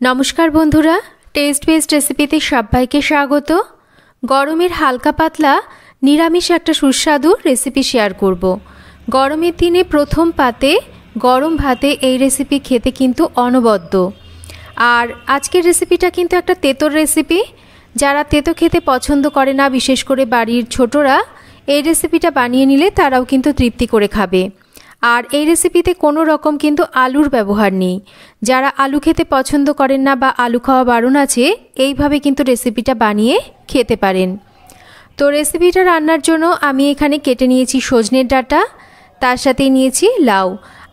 नमस्कार बंधुरा test based रेसिपिते सबाइके स्वागत। गरमेर हालका पातला निरामिष एक सुस्वादु रेसिपि शेयर करब। गरमेर दिने प्रथम पाते गरम भाते এই रेसिपि खेते किन्तु अनबद्य। और आजकेर रेसिपिटा किन्तु एक तेतोर रेसिपि। যারা তেতো খেতে পছন্দ করে না, বিশেষ করে বাড়ির ছোটরা, এই রেসিপিটা বানিয়ে নিলে তারাও কিন্তু তৃপ্তি করে খাবে। আর এই রেসিপিতে কোনো রকম কিন্তু আলুর ব্যবহার নেই। যারা আলু খেতে পছন্দ করেন না বা আলু খাওয়া বারণ আছে, এইভাবে কিন্তু রেসিপিটা বানিয়ে খেতে পারেন। তো রেসিপিটা রান্নার জন্য আমি এখানে কেটে নিয়েছি সজনের ডাঁটা, তার সাথে নিয়েছি লাউ।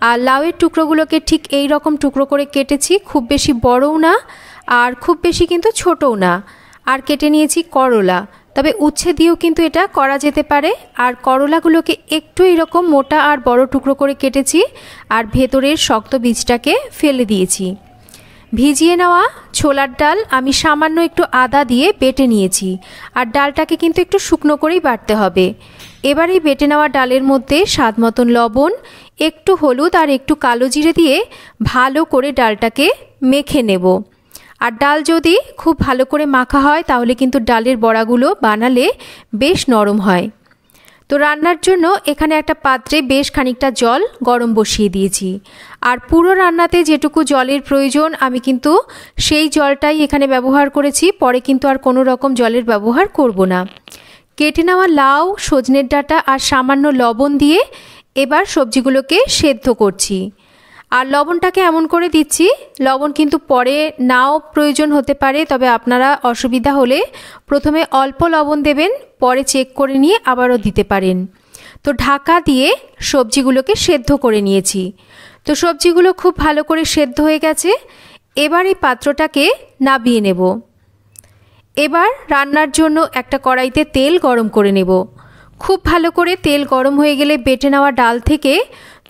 আর লাউয়ের টুকরোগুলোকে ঠিক এই রকম টুকরো করে কেটেছি, খুব বেশি বড়ও না আর খুব বেশি কিন্তু ছোটও না। আর কেটে নিয়েছি করলা, তবে উচ্ছে দিয়েও কিন্তু এটা করা যেতে পারে। আর করলাগুলোকে একটু এরকম মোটা আর বড় টুকরো করে কেটেছি আর ভেতরের শক্ত বীজটাকে ফেলে দিয়েছি। ভিজিয়ে নেওয়া ছোলার ডাল আমি সামান্য একটু আদা দিয়ে বেটে নিয়েছি। আর ডালটাকে কিন্তু একটু শুকনো করেই বাটতে হবে। এবার এই বেটে নেওয়া ডালের মধ্যে স্বাদ মতন লবণ, একটু হলুদ আর একটু কালো জিরে দিয়ে ভালো করে ডালটাকে মেখে নেব। আর ডাল যদি খুব ভালো করে মাখা হয় তাহলে কিন্তু ডালের বড়াগুলো বানালে বেশ নরম হয়। তো রান্নার জন্য এখানে একটা পাত্রে বেশ খানিকটা জল গরম বসিয়ে দিয়েছি। আর পুরো রান্নাতে যেটুকু জলের প্রয়োজন আমি কিন্তু সেই জলটাই এখানে ব্যবহার করেছি, পরে কিন্তু আর কোনো রকম জলের ব্যবহার করব না। কেটে নেওয়া লাউ, সজনের ডাঁটা আর সামান্য লবণ দিয়ে এবার সবজিগুলোকে সেদ্ধ করছি। আর লবণটাকে এমন করে দিচ্ছি, লবণ কিন্তু পরে নাও প্রয়োজন হতে পারে, তবে আপনারা অসুবিধা হলে প্রথমে অল্প লবণ দেবেন, পরে চেক করে নিয়ে আবারও দিতে পারেন। তো ঢাকা দিয়ে সবজিগুলোকে সেদ্ধ করে নিয়েছি। তো সবজিগুলো খুব ভালো করে সেদ্ধ হয়ে গেছে। এবার এই পাত্রটাকে নামিয়ে নেব। এবার রান্নার জন্য একটা কড়াইতে তেল গরম করে নেব। খুব ভালো করে তেল গরম হয়ে গেলে বেটে নেওয়া ডাল থেকে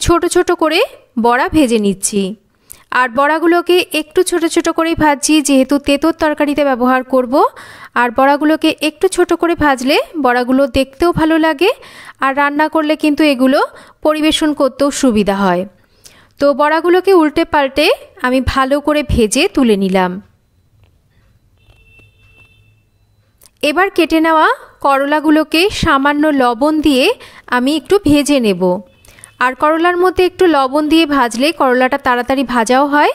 ছোট ছোট করে বড়া ভেজে নিচ্ছি। আর বড়াগুলোকে একটু ছোট ছোট করেই ভাজছি, যেহেতু তেঁতোর তরকারিতে ব্যবহার করব। আর বড়াগুলোকে একটু ছোট করে ভাজলে বড়াগুলো দেখতেও ভালো লাগে আর রান্না করলে কিন্তু এগুলো পরিবেশন করতেও সুবিধা হয়। তো বড়াগুলোকে উল্টে পাল্টে আমি ভালো করে ভেজে তুলে নিলাম। এবার কেটে নেওয়া করলাগুলোকে সামান্য লবণ দিয়ে আমি একটু ভেজে নেব। আর করলার মধ্যে একটু লবণ দিয়ে ভাজলে করলাটা তাড়াতাড়ি ভাজাও হয়।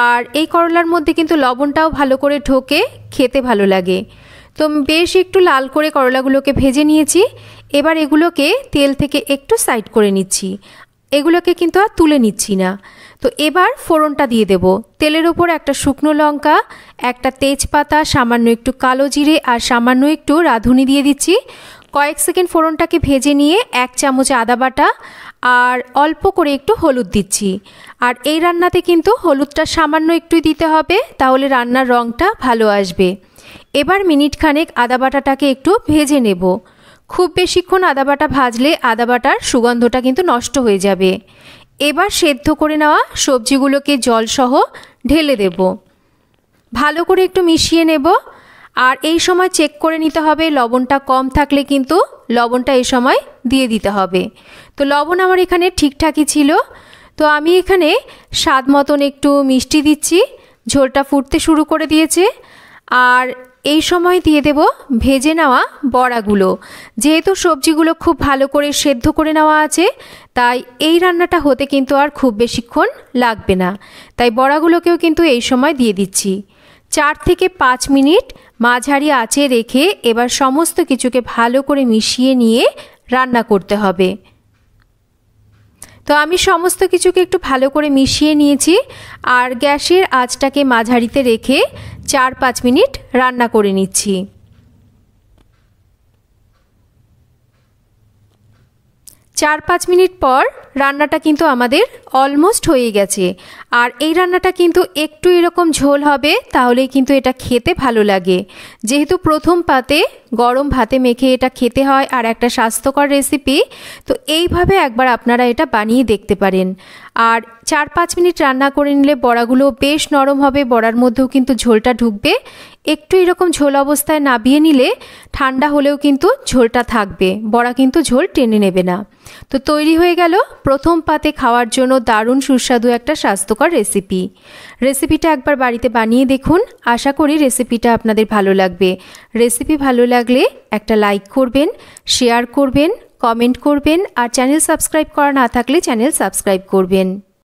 আর এই করলার মধ্যে কিন্তু লবণটাও ভালো করে ঢোকে, খেতে ভালো লাগে। তো বেশ একটু লাল করে করলাগুলোকে ভেজে নিয়েছি। এবার এগুলোকে তেল থেকে একটু সাইড করে নিচ্ছি, এগুলোকে কিন্তু আর তুলে নিচ্ছি না। তো এবার ফোড়নটা দিয়ে দেব। তেলের ওপর একটা শুকনো লঙ্কা, একটা তেজপাতা, সামান্য একটু কালো জিরে আর সামান্য একটু রাঁধুনি দিয়ে দিচ্ছি। কয়েক সেকেন্ড ফোড়নটাকে ভেজে নিয়ে 1 চামচ আদা বাটা আর অল্প করে একটু হলুদ দিচ্ছি। আর এই রান্নাতে কিন্তু হলুদটা সামান্য একটুই দিতে হবে, তাহলে রান্নার রঙটা ভালো আসবে। এবার মিনিট খানেক আদা বাটাটাকে একটু ভেজে নেব। খুব বেশিক্ষণ আদা বাটা ভাজলে আদা বাটার সুগন্ধটা কিন্তু নষ্ট হয়ে যাবে। এবার সেদ্ধ করে নেওয়া সবজিগুলোকে জলসহ ঢেলে দেব। ভালো করে একটু মিশিয়ে নেব। আর এই সময় চেক করে নিতে হবে, লবণটা কম থাকলে কিন্তু লবণটা এই সময় দিয়ে দিতে হবে। তো লবণ আমার এখানে ঠিকঠাকই ছিল। তো আমি এখানে স্বাদ মতন একটু মিষ্টি দিচ্ছি। ঝোলটা ফুটতে শুরু করে দিয়েছে। আর এই সময় দিয়ে দেব ভেজে নেওয়া বড়াগুলো। যেহেতু সবজিগুলো খুব ভালো করে সেদ্ধ করে নেওয়া আছে, তাই এই রান্নাটা হতে কিন্তু আর খুব বেশিক্ষণ লাগবে না। তাই বড়াগুলোকেও কিন্তু এই সময় দিয়ে দিচ্ছি। 4 থেকে 5 মিনিট মাঝারি আঁচে রেখে এবার সমস্ত কিছুকে ভালো করে মিশিয়ে নিয়ে রান্না করতে হবে। তো আমি সমস্ত কিছুকে একটু ভালো করে মিশিয়ে নিয়েছি। আর গ্যাসের আঁচটাকে মাঝারিতে রেখে 4-5 মিনিট রান্না করে নিচ্ছি। 4-5 মিনিট পর রান্নাটা কিন্তু আমাদের অলমোস্ট হয়ে গেছে। আর এই রান্নাটা কিন্তু একটু এরকম ঝোল হবে, তাহলেই কিন্তু এটা খেতে ভালো লাগে। যেহেতু প্রথম পাতে গরম ভাতে মেখে এটা খেতে হয় আর একটা স্বাস্থ্যকর রেসিপি, তো এইভাবে একবার আপনারা এটা বানিয়ে দেখতে পারেন। আর 4-5 মিনিট রান্না করে নিলে বড়াগুলো বেশ নরম হবে, বড়ার মধ্যেও কিন্তু ঝোলটা ঢুকবে। একটু এরকম ঝোল অবস্থায় নাবিয়ে নিলে ঠান্ডা হলেও কিন্তু ঝোলটা থাকবে, বড়া কিন্তু ঝোল টেনে নেবে না। তো তৈরি হয়ে গেল প্রথম পাতে খাওয়ার জন্য দারুণ সুস্বাদু একটা স্বাস্থ্যকর রেসিপি। রেসিপিটা একবার বাড়িতে বানিয়ে দেখুন, আশা করি রেসিপিটা আপনাদের ভালো লাগবে। রেসিপি ভালো লাগলে একটা লাইক করবেন, শেয়ার করবেন, কমেন্ট করবেন, আর চ্যানেল সাবস্ক্রাইব করা না থাকলে চ্যানেল সাবস্ক্রাইব করবেন।